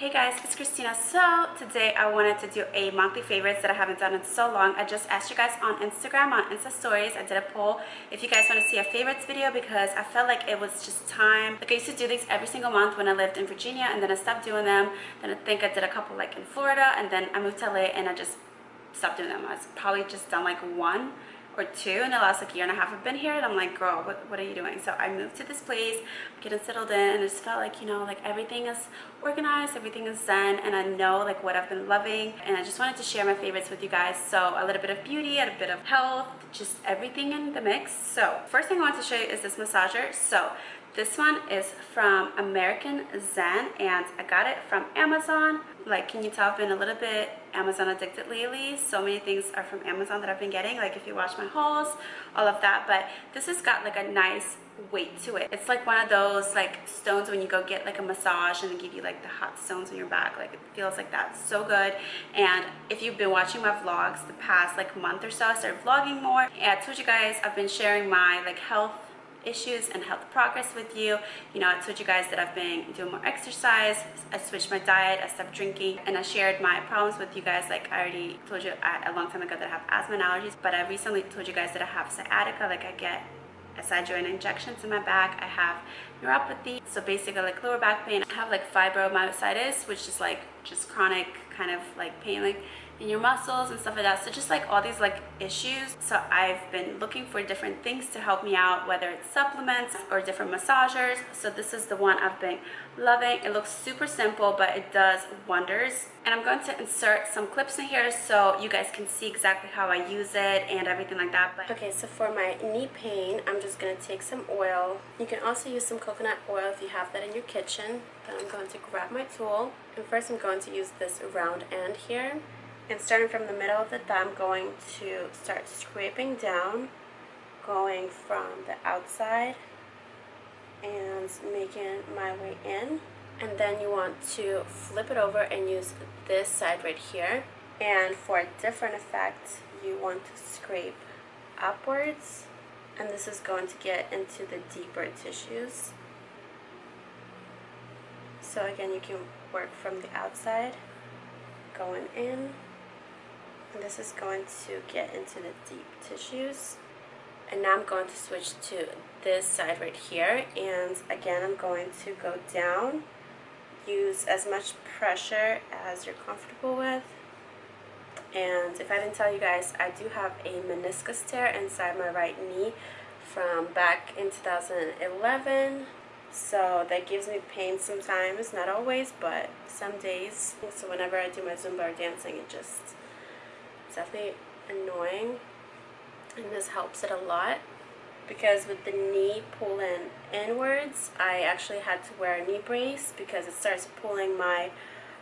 Hey guys, it's Christina. So today I wanted to do a monthly favorites that I haven't done in so long. I just asked you guys on Instagram, on Insta stories. I did a poll if you guys want to see a favorites video because I felt like it was just time. Like I used to do these every single month when I lived in Virginia, and then I stopped doing them. Then I think I did a couple like in Florida, and then I moved to LA and I just stopped doing them. I've probably just done like one or two in the last like year and a half I've been here, and I'm like, girl, what are you doing? So I moved to this place, getting settled in, and it just felt like, you know, like everything is organized, everything is zen, and I know like what I've been loving, and I just wanted to share my favorites with you guys. So a little bit of beauty, a bit of health, just everything in the mix. So first thing I want to show you is this massager. So this one is from American Zen, and I got it from Amazon. Like, can you tell I've been a little bit Amazon addicted lately? So many things are from Amazon that I've been getting, like if you watch my hauls, all of that. But this has got like a nice weight to it. It's like one of those like stones when you go get like a massage and they give you like the hot stones on your back. Like it feels like that. So good. And if you've been watching my vlogs the past like month or so, I started vlogging more. And I told you guys I've been sharing my like health issues and health progress with you. You know, I told you guys that I've been doing more exercise, I switched my diet, I stopped drinking, and I shared my problems with you guys. Like I already told you a long time ago that I have asthma and allergies, but I recently told you guys that I have sciatica. Like I get side joint injections in my back, I have neuropathy, so basically like lower back pain. I have like fibromyositis, which is like just chronic kind of like pain like in your muscles and stuff like that. So just like all these like issues. So I've been looking for different things to help me out, whether it's supplements or different massagers. So this is the one I've been loving. It looks super simple, but it does wonders. And I'm going to insert some clips in here so you guys can see exactly how I use it and everything like that. But okay, so for my knee pain, I'm just going to take some oil. You can also use some coconut oil if you have that in your kitchen. Then I'm going to grab my tool, and first I'm going to use this round end here. And starting from the middle of the thumb, I'm going to start scraping down, going from the outside and making my way in. And then you want to flip it over and use this side right here. And for a different effect, you want to scrape upwards. And this is going to get into the deeper tissues. So again, you can work from the outside, going in. And this is going to get into the deep tissues. And now I'm going to switch to this side right here. And again, I'm going to go down. Use as much pressure as you're comfortable with. And if I didn't tell you guys, I do have a meniscus tear inside my right knee from back in 2011. So that gives me pain sometimes, not always, but some days. So whenever I do my Zumba or dancing, it's definitely annoying. And this helps it a lot, because with the knee pulling inwards, I actually had to wear a knee brace because it starts pulling my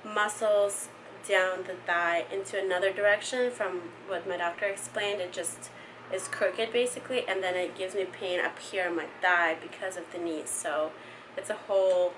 muscles down the thigh into another direction. From what my doctor explained, it just is crooked basically, and then it gives me pain up here on my thigh because of the knee. So it's a whole,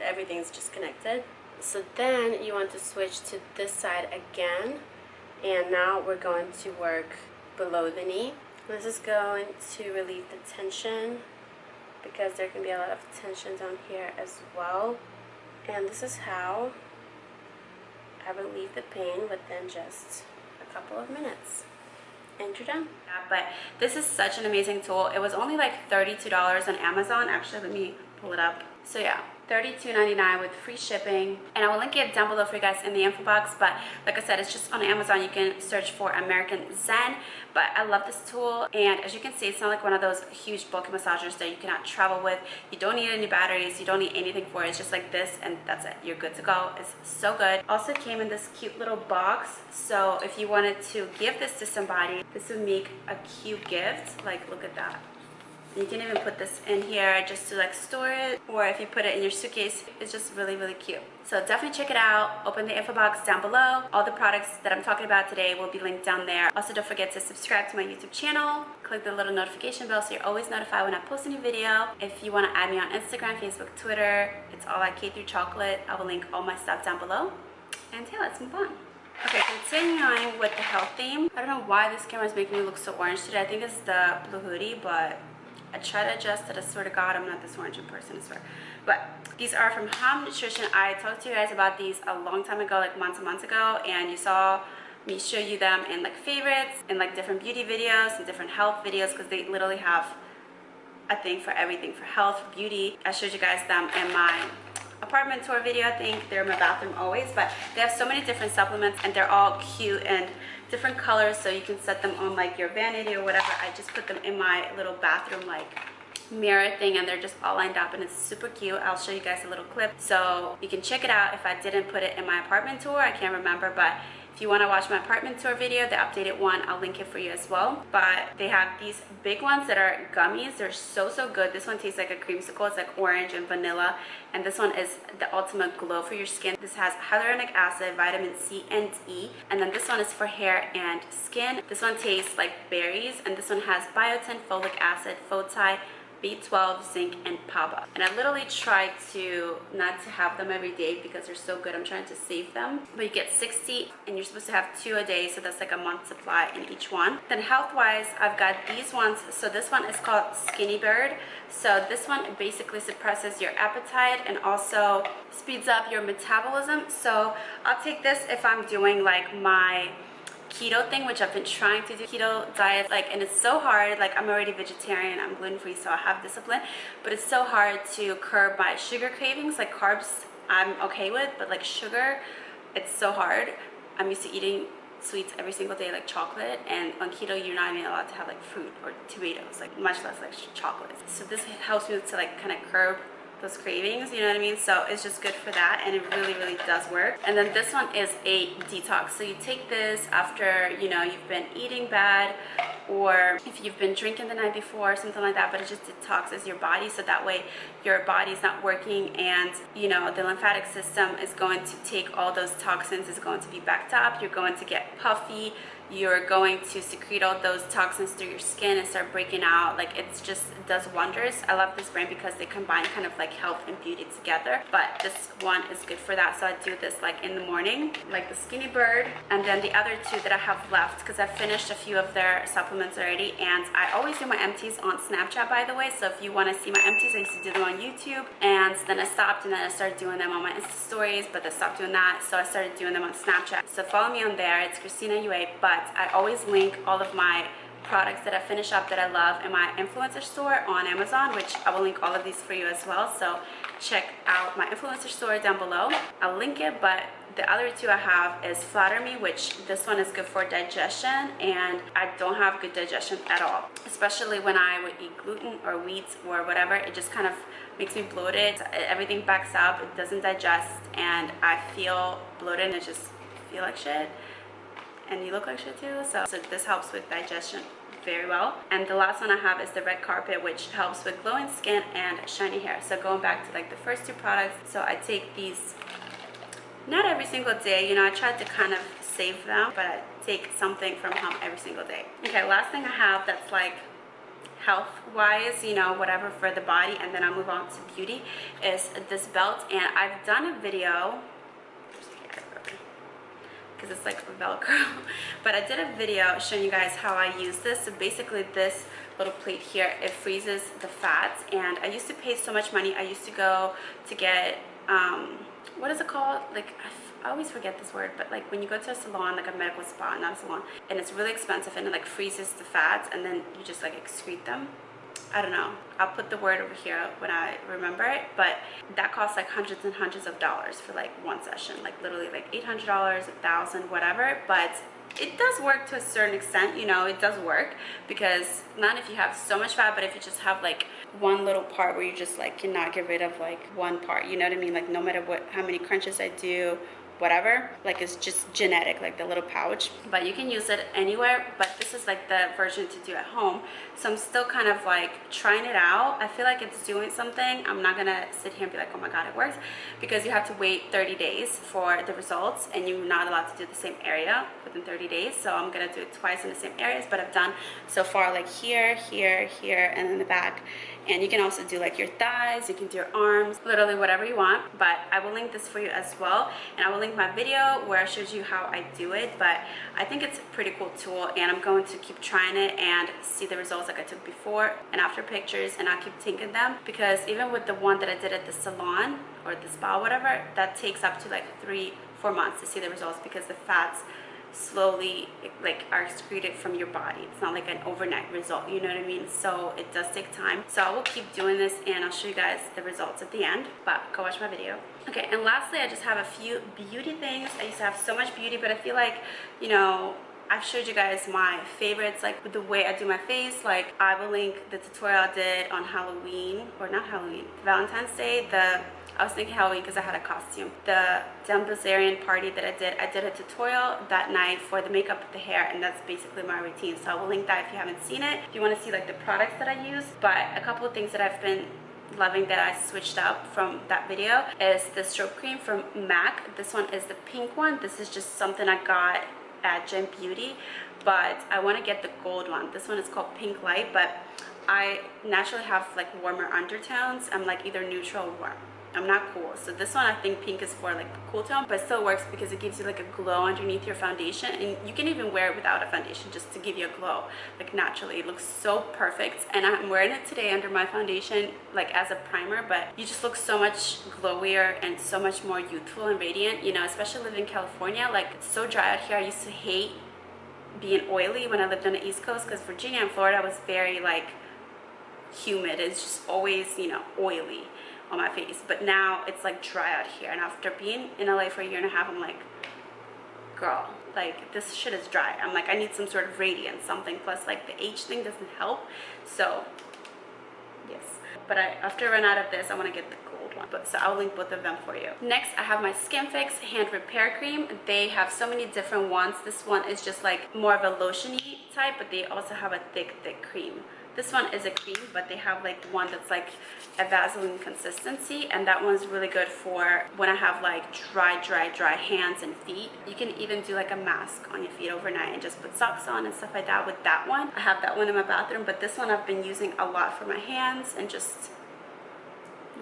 everything's just connected. So then you want to switch to this side again, and now we're going to work below the knee. This is going to relieve the tension, because there can be a lot of tension down here as well. And this is how I relieve the pain within just a couple of minutes. And you're done. Yeah, but this is such an amazing tool. It was only like $32 on Amazon. Actually, let me pull it up. So yeah, $32.99 with free shipping, and I will link it down below for you guys in the info box. But like I said, it's just on Amazon. You can search for American Zen. But I love this tool, and as you can see, it's not like one of those huge bulky massagers that you cannot travel with. You don't need any batteries, you don't need anything for it. It's just like this, and that's it. You're good to go. It's so good. Also came in this cute little box, so if you wanted to give this to somebody, this would make a cute gift. Like, look at that. You can even put this in here just to like store it, or if you put it in your suitcase, it's just really, really cute. So definitely check it out. Open the info box down below. All the products that I'm talking about today will be linked down there. Also, don't forget to subscribe to my YouTube channel. Click the little notification bell so you're always notified when I post a new video. If you want to add me on Instagram, Facebook, Twitter, it's all at K through Chocolate. I will link all my stuff down below. And yeah, let's move on. Okay, continuing with the health theme. I don't know why this camera is making me look so orange today. I think it's the blue hoodie, but I try to adjust it. I swear to God, I'm not this orange in person, I swear. But these are from Hum Nutrition. I talked to you guys about these a long time ago, like months and months ago, and you saw me show you them in like favorites, in like different beauty videos and different health videos, because they literally have a thing for everything, for health, beauty. I showed you guys them in my apartment tour video. I think they're in my bathroom always, but they have so many different supplements and they're all cute and different colors, so you can set them on like your vanity or whatever. I just put them in my little bathroom like mirror thing, and they're just all lined up and it's super cute. I'll show you guys a little clip so you can check it out. If I didn't put it in my apartment tour, I can't remember, but if you want to watch my apartment tour video, the updated one, I'll link it for you as well. But they have these big ones that are gummies. They're so good. This one tastes like a creamsicle. It's like orange and vanilla, and this one is the ultimate glow for your skin. This has hyaluronic acid, vitamin C and E, and then this one is for hair and skin. This one tastes like berries, and this one has biotin, folic acid, photi, B12, zinc, and PABA. And I literally try to not to have them every day because they're so good. I'm trying to save them. But you get 60 and you're supposed to have 2 a day, so that's like a month supply in each one. Then health-wise, I've got these ones. So this one is called Skinny Bird. So this one basically suppresses your appetite and also speeds up your metabolism. So I'll take this if I'm doing like my keto thing, which I've been trying to do keto diet, like, and it's so hard. Like, I'm already vegetarian, I'm gluten-free, so I have discipline, but it's so hard to curb my sugar cravings. Like carbs I'm okay with, but like sugar, it's so hard. I'm used to eating sweets every single day, like chocolate, and on keto you're not even allowed to have like fruit or tomatoes, like much less like chocolate. So this helps me to like kind of curb those cravings, you know what I mean? So it's just good for that, and it really does work. And then this one is a detox. So you take this after, you know, you've been eating bad, or if you've been drinking the night before or something like that, but it just detoxes your body, so that way your body's not working, and you know, the lymphatic system is going to take all those toxins, is going to be backed up, you're going to get puffy, you're going to secrete all those toxins through your skin and start breaking out. Like, it's just, it does wonders. I love this brand because they combine kind of like health and beauty together, but this one is good for that. So I do this like in the morning, like the Skinny Bird, and then the other two that I have left, because I finished a few of their supplements already, and I always do my empties on Snapchat, by the way. So if you want to see my empties, I used to do them on YouTube, and then I stopped, and then I started doing them on my Insta stories, but I stopped doing that, so I started doing them on Snapchat. So follow me on there. It's Kristina Urribarres, but I always link all of my products that I finish up that I love in my influencer store on Amazon, which I will link all of these for you as well. So check out my influencer store down below. I'll link it, but the other two I have is Flatter Me, which this one is good for digestion, and I don't have good digestion at all, especially when I would eat gluten or wheat or whatever. It just kind of makes me bloated. Everything backs up, it doesn't digest, and I feel bloated and I just feel like shit. And you look like shit too, so this helps with digestion very well. And the last one I have is the Red Carpet, which helps with glowing skin and shiny hair. So going back to like the first two products, so I take these not every single day, you know, I try to kind of save them, but I take something from Hum every single day. Okay, last thing I have that's like health wise, you know, whatever for the body, and then I'll move on to beauty, is this belt. And I've done a video, because it's like Velcro, but I did a video showing you guys how I use this. So basically this little plate here, it freezes the fats, and I used to pay so much money. I used to go to get what is it called, like I always forget this word, but like when you go to a salon, like a medical spa, not a salon, and it's really expensive, and it like freezes the fats, and then you just like excrete them. I don't know, I'll put the word over here when I remember it, but that costs like hundreds and hundreds of dollars for like one session, like literally like $800, $1,000, whatever. But it does work to a certain extent, you know, it does work, because not if you have so much fat, but if you just have like one little part where you just like cannot get rid of like one part, you know what I mean? Like no matter what, how many crunches I do, whatever, like it's just genetic, like the little pouch. But you can use it anywhere, but this is like the version to do at home. So I'm still kind of like trying it out. I feel like it's doing something. I'm not gonna sit here and be like, oh my god, it works, because you have to wait 30 days for the results, and you're not allowed to do the same area within 30 days. So I'm gonna do it twice in the same areas, but I've done so far like here, here, here, and in the back, And you can also do like your thighs, you can do your arms, literally whatever you want. But I will link this for you as well, and I will link my video where I showed you how I do it. But I think it's a pretty cool tool, and I'm going to keep trying it and see the results like I took before and after pictures, and I'll keep taking them, because even with the one that I did at the salon or the spa, whatever, that takes up to like 3-4 months to see the results, because the fats slowly like are excreted from your body. It's not like an overnight result, you know what I mean? So it does take time. So I will keep doing this, and I'll show you guys the results at the end, but go watch my video. Okay, and lastly, I just have a few beauty things. I used to have so much beauty, but I feel like, you know, I've showed you guys my favorites, like with the way I do my face. Like I will link the tutorial I did on Halloween, or not Halloween, Valentine's Day. I was thinking Halloween because I had a costume. The Dumblesarian party that I did a tutorial that night for the makeup and the hair, and that's basically my routine. So I will link that if you haven't seen it, if you want to see like the products that I use. But a couple of things that I've been loving that I switched up from that video is the stroke cream from MAC. This one is the pink one. This is just something I got at Gem Beauty, but I want to get the gold one. This one is called Pink Light, but I naturally have like warmer undertones. I'm like either neutral or warm. I'm not cool. So this one, I think pink is for like the cool tone, but it still works because it gives you like a glow underneath your foundation, and you can even wear it without a foundation just to give you a glow, like naturally. It looks so perfect, and I'm wearing it today under my foundation like as a primer, but you just look so much glowier and so much more youthful and radiant, you know, especially living in California. Like it's so dry out here. I used to hate being oily when I lived on the East Coast, because Virginia and Florida was very like humid. It's just always, you know, oily on my face, but now it's like dry out here, and after being in LA for a year and a half, I'm like, girl, like this shit is dry. I'm like, I need some sort of radiance, something, plus like the age thing doesn't help. So yes, but after I run out of this, I want to get the gold one, but so I'll link both of them for you. Next, I have my Skin Fix hand repair cream. They have so many different ones. This one is just like more of a lotiony type, but they also have a thick cream. This one is a cream, but they have like one that's like a Vaseline consistency, and that one's really good for when I have like dry hands and feet. You can even do like a mask on your feet overnight and just put socks on and stuff like that with that one. I have that one in my bathroom, but this one I've been using a lot for my hands and just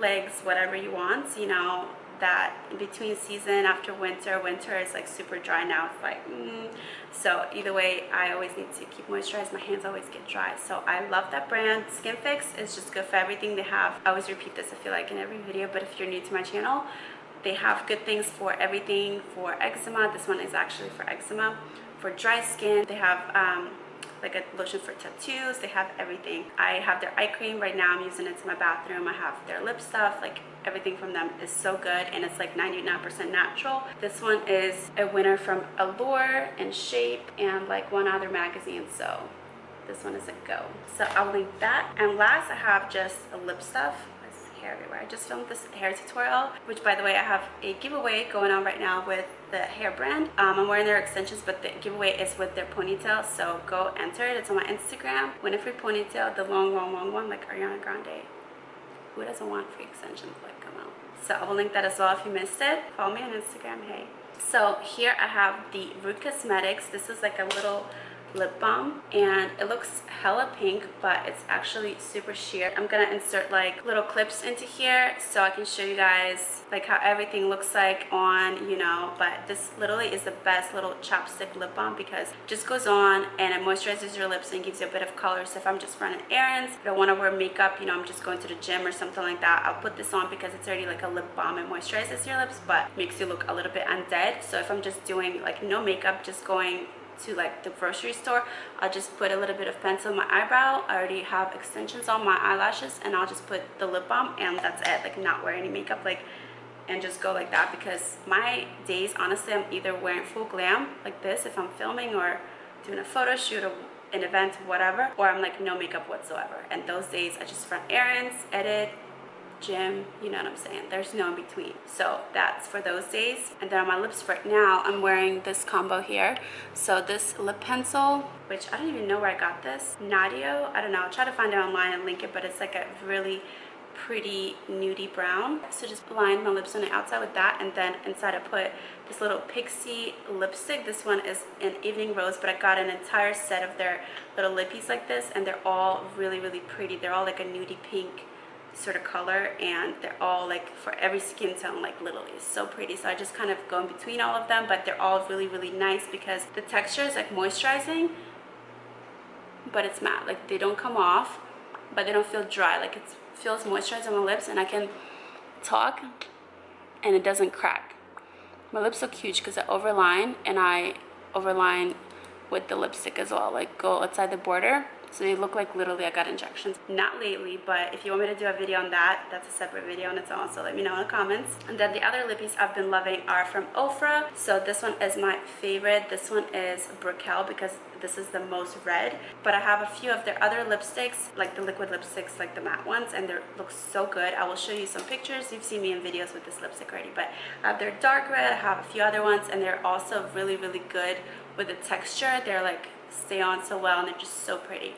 legs, whatever you want, you know, that in between season after winter is like super dry now. It's like so either way, I always need to keep moisturized. My hands always get dry, so I love that brand. Skin Fix is just good for everything. They have, I always repeat this I feel like in every video, but if you're new to my channel, they have good things for everything. For eczema, this one is actually for eczema. For dry skin, they have like a lotion for tattoos. They have everything. I have their eye cream right now. I'm using it in my bathroom. I have their lip stuff. Like everything from them is so good, and it's like 99% natural. This one is a winner from Allure and Shape and like one other magazine, so this one is a go. So I'll link that. And last, I have just a lip stuff. Hair everywhere. I just filmed this hair tutorial, which by the way, I have a giveaway going on right now with the hair brand. I'm wearing their extensions, but the giveaway is with their ponytail, so go enter it. It's on my Instagram. Win a free ponytail, the long one like Ariana Grande. Who doesn't want free extensions? Like, come on. So I will link that as well if you missed it. Follow me on Instagram. Hey. So here I have the Root Cosmetics. This is like a little lip balm, and it looks hella pink, but it's actually super sheer. I'm gonna insert like little clips into here so I can show you guys like how everything looks like on, you know, but this literally is the best little chapstick lip balm because it just goes on and it moisturizes your lips and gives you a bit of color. So if I'm just running errands, I don't want to wear makeup, you know, I'm just going to the gym or something like that, I'll put this on because it's already like a lip balm and moisturizes your lips but makes you look a little bit undead. So if I'm just doing like no makeup, just going to like the grocery store, I'll just put a little bit of pencil on my eyebrow. I already have extensions on my eyelashes, and I'll just put the lip balm, and that's it. Like not wear any makeup, like, and just go like that, because my days, honestly, I'm either wearing full glam like this if I'm filming or doing a photo shoot or an event, whatever, or I'm like no makeup whatsoever. And those days I just run errands, edit, gym, you know what I'm saying, there's no in between. So that's for those days. And then on my lips right now, I'm wearing this combo here. So this lip pencil, which I don't even know where I got this, Nadio, I don't know, I'll try to find it online and link it, but it's like a really pretty nudie brown. So just line my lips on the outside with that, and then inside I put this little Pixie lipstick. This one is an Evening Rose, but I got an entire set of their little lippies like this, and they're all really, really pretty. They're all like a nudie pink sort of color, and they're all like for every skin tone, like literally. It's so pretty. So I just kind of go in between all of them, but they're all really, really nice because the texture is like moisturizing, but it's matte. Like they don't come off, but they don't feel dry. Like it feels moisturized on my lips, and I can talk and it doesn't crack. My lips look huge because I overline, and I overline with the lipstick as well, like go outside the border, so they look like literally I got injections. Not lately, but if you want me to do a video on that, that's a separate video on its own, so let me know in the comments. And then the other lippies I've been loving are from Ofra. So this one is my favorite. This one is Brickell because this is the most red, but I have a few of their other lipsticks, like the liquid lipsticks, like the matte ones, and they look so good. I will show you some pictures. You've seen me in videos with this lipstick already, but I have their dark red. I have a few other ones, and they're also really, really good with the texture. They're like stay on so well, and they're just so pretty.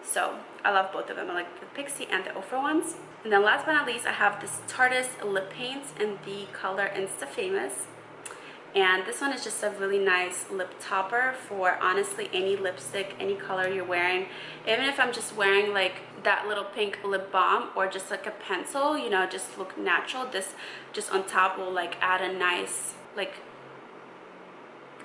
So I love both of them. I like the Pixie and the Ofra ones. And then last but not least, I have this Tarte's lip paint in the color Insta Famous. And this one is just a really nice lip topper for honestly any lipstick, any color you're wearing. Even if I'm just wearing like that little pink lip balm or just like a pencil, you know, just look natural. This just on top will like add a nice like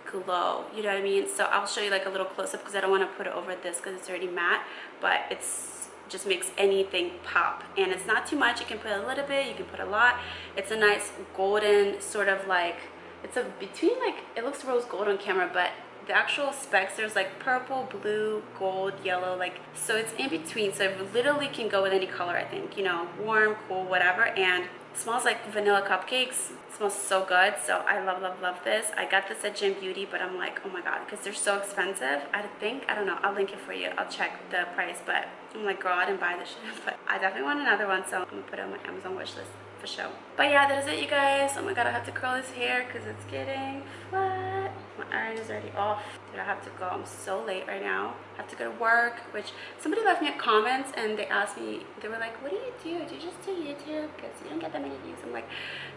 glow, you know what I mean? So I'll show you like a little close-up because I don't want to put it over this because it's already matte, but it's just makes anything pop. And it's not too much. You can put a little bit, you can put a lot. It's a nice golden sort of like, it's a between like, it looks rose gold on camera, but the actual specs, there's like purple, blue, gold, yellow, like, so it's in between. So it literally can go with any color, I think, you know, warm, cool, whatever. And it smells like vanilla cupcakes. It smells so good. So I love, love, love this. I got this at Gym Beauty, but I'm like, oh my God, because they're so expensive. I think, I don't know, I'll link it for you. I'll check the price, but I'm like, girl, I didn't buy this shit. But I definitely want another one, so I'm gonna put it on my Amazon wish list for sure. But yeah, that is it, you guys. Oh my God, I have to curl this hair because it's getting flat. My iron is already off. Dude, I have to go. I'm so late right now. I have to go to work, which somebody left me a comments and they asked me, they were like, what do? Do you just do YouTube? Because you don't get that many views. I'm like,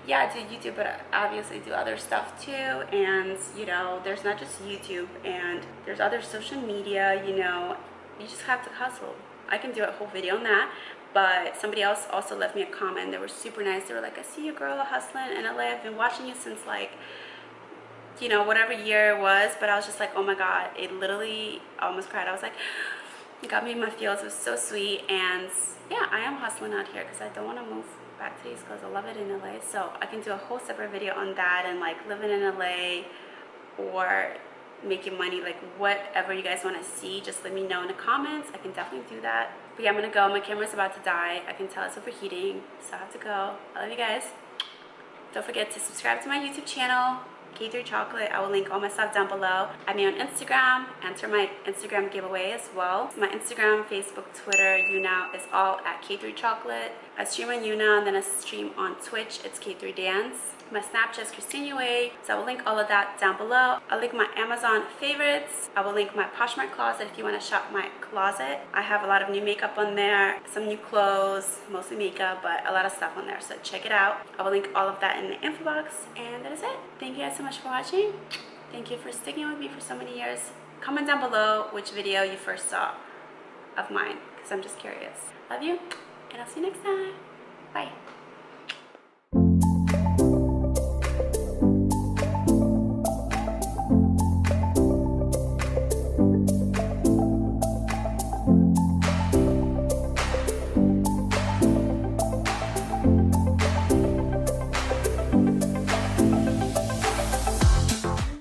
yeah, I do YouTube, but I obviously do other stuff too. And, you know, there's not just YouTube, and there's other social media, you know. You just have to hustle. I can do a whole video on that. But somebody else also left me a comment. They were super nice. They were like, I see you, girl, hustling in LA. I've been watching you since like, you know, whatever year it was. But I was just like, oh my God, it literally, I almost cried. I was like, it got me in my feels. It was so sweet. And yeah, I am hustling out here because I don't want to move back to the East Coast. I love it in LA. So I can do a whole separate video on that, and like living in LA or making money, like whatever you guys want to see, just let me know in the comments. I can definitely do that. But yeah, I'm gonna go. My camera's about to die. I can tell it's overheating, so I have to go. I love you guys. Don't forget to subscribe to my YouTube channel, K3 Chocolate. I will link all my stuff down below. Add me on Instagram. Enter my Instagram giveaway as well. My Instagram, Facebook, Twitter, YouNow is all at K3 Chocolate. I stream on YouNow, and then I stream on Twitch. It's K3 Dance. My Snapchat is Kristina Urribarres, so I will link all of that down below. I'll link my Amazon favorites. I will link my Poshmark closet if you want to shop my closet. I have a lot of new makeup on there, some new clothes, mostly makeup, but a lot of stuff on there, so check it out. I will link all of that in the info box, and that is it. Thank you guys so much for watching. Thank you for sticking with me for so many years. Comment down below which video you first saw of mine, because I'm just curious. Love you, and I'll see you next time. Bye.